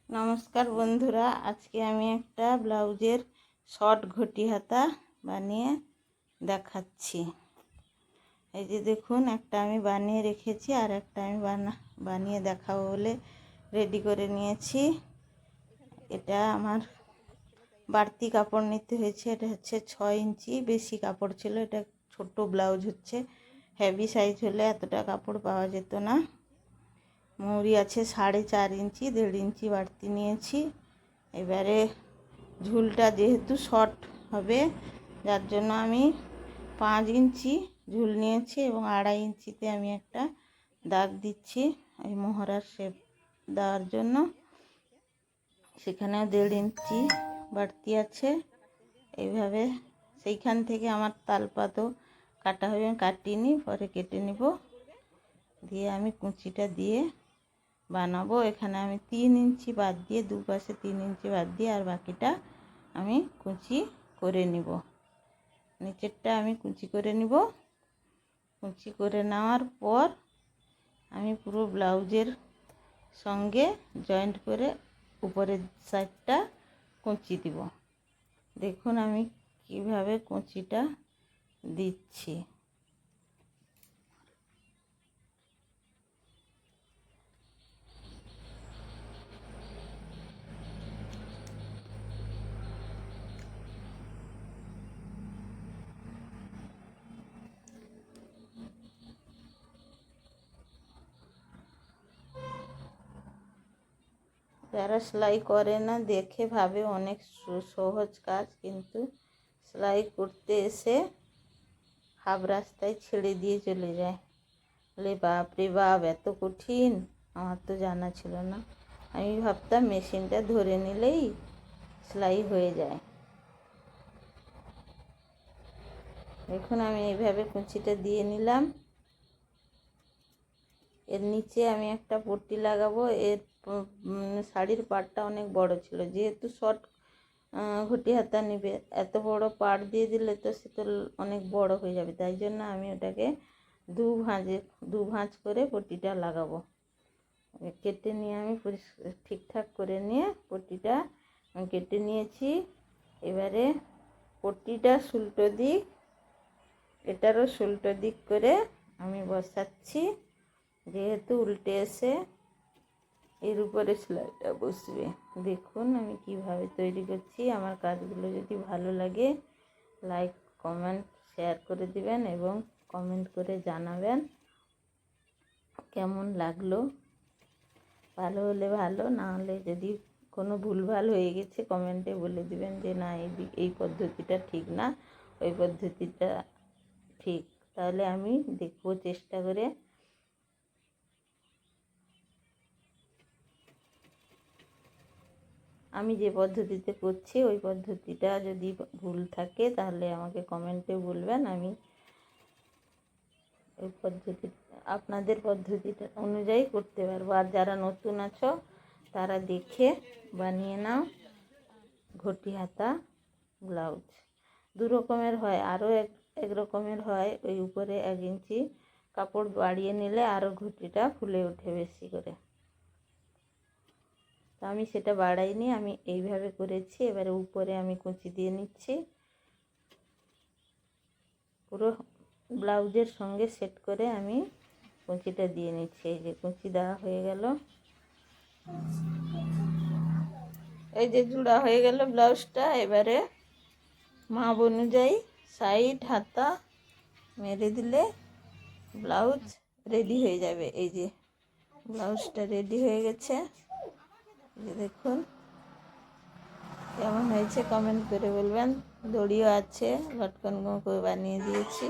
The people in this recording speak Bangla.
নমস্কার বন্ধুরা, আজকে আমি একটা ব্লাউজের শর্ট ঘটি হাতা বানিয়ে দেখাচ্ছি। এই যে দেখুন, একটা আমি বানিয়ে রেখেছি আর একটা আমি বানিয়ে দেখাবো বলে রেডি করে নিয়েছি। এটা আমার বাড়তি কাপড় নিতে হয়েছে। এটা হচ্ছে 6 ইঞ্চি, বেশি কাপড় ছিল। এটা ছোট ব্লাউজ হচ্ছে, হেভি সাইজ হলে এতটা কাপড় পাওয়া যেত না। মুড়ি আছে 4.5 ইঞ্চি, 1.5 ইঞ্চি বাড়তি নিয়েছি। এবারে ঝুলটা যেহেতু শর্ট হবে, যার জন্য আমি 5 ইঞ্চি ঝুল নিয়েছি এবং 2.5 ইঞ্চিতে আমি একটা দাগ দিচ্ছি এই মোহরার শেপ দেওয়ার জন্য। সেখানেও 1.5 ইঞ্চি বাড়তি আছে। এইভাবে সেইখান থেকে আমার তালপাতও কাটা হবে, আমি কাটিয়ে নিই, পরে কেটে নেব। দিয়ে আমি কুঁচিটা দিয়ে বানাবো। এখানে আমি 3 ইঞ্চি বাদ দিয়ে, দুপাশে 3 ইঞ্চি বাদ দিয়ে আর বাকিটা আমি কুঁচি করে নিব। নিচেরটা আমি কুঁচি করে নিব। কুঁচি করে নেওয়ার পর আমি পুরো ব্লাউজের সঙ্গে জয়েন্ট করে উপরের সাইডটা কুঁচি দিব। দেখুন আমি কিভাবে কুঁচিটা দিচ্ছি। যারা সেলাই করে না দেখে ভাবে অনেক সহজ কাজ, কিন্তু সেলাই করতে এসে হাফ রাস্তায় ছেড়ে দিয়ে চলে যায়। বলে বাপ রে বাপ, এত কঠিন! আমার তো জানা ছিল না। আমি ভাবতাম মেশিনটা ধরে নিলেই সেলাই হয়ে যায়। দেখুন আমি এইভাবে কুঁচিটা দিয়ে নিলাম। এর নিচে আমি একটা পট্টি লাগাবো। এর শাড়ির পাড়টা অনেক বড় ছিল, যেহেতু শর্ট ঘটি হাতা নেবে, এত বড় পাড় দিয়ে দিলে তো সে তো অনেক বড় হয়ে যাবে। তাই জন্য আমি ওটাকে দু ভাঁজ করে পট্টিটা লাগাবো। কেটে নিয়ে আমি ঠিকঠাক করে নিয়ে পট্টিটা আমি কেটে নিয়েছি। এবারে পট্টিটা উল্টো দিক, এটারও উল্টো দিক করে আমি বসাচ্ছি। যেহেতু উল্টে এসে এর উপরে সেলাইটা বসবে। দেখুন আমি কিভাবে তৈরি করছি। আমার কাজগুলো যদি ভালো লাগে, লাইক কমেন্ট শেয়ার করে দিবেন এবং কমেন্ট করে জানাবেন কেমন লাগলো। ভালো হলে ভালো, না হলে যদি কোনো ভুলভাল হয়ে গেছে কমেন্টে বলে দিবেন যে না, এই পদ্ধতিটা ঠিক না, ওই পদ্ধতিটা ঠিক। তাহলে আমি দেখবো, চেষ্টা করে। আমি যে পদ্ধতিতে করছি ওই পদ্ধতিটা যদি ভুল থাকে তাহলে আমাকে কমেন্টে বলবেন। আমি ওই পদ্ধতি, আপনাদের পদ্ধতিটা অনুযায়ী করতে পারবো। আর যারা নতুন আছো তারা দেখে বানিয়ে নাও ঘটি হাতা ব্লাউজ। 2 রকমের হয়, আরও এক রকমের হয়। ওই উপরে 1 ইঞ্চি কাপড় বাড়িয়ে নিলে আরও ঘটিটা ফুলে ওঠে বেশি করে। তো আমি সেটা বাড়াইনি, আমি এইভাবে করেছি। এবারে উপরে আমি কুঁচি দিয়ে নিচ্ছি, পুরো ব্লাউজের সঙ্গে সেট করে আমি কুঁচিটা দিয়ে নিচ্ছি। এই যে কুঁচি দেওয়া হয়ে গেল, এই যে জোড়া হয়ে গেল ব্লাউজটা। এবারে মাপ অনুযায়ী সাইড হাতা মেরে দিলে ব্লাউজ রেডি হয়ে যাবে। এই যে ব্লাউজটা রেডি হয়ে গেছে। দেখুন কেমন হয়েছে কমেন্ট করে বলবেন। দড়িও আছে, লটকন করে বানিয়ে দিয়েছি।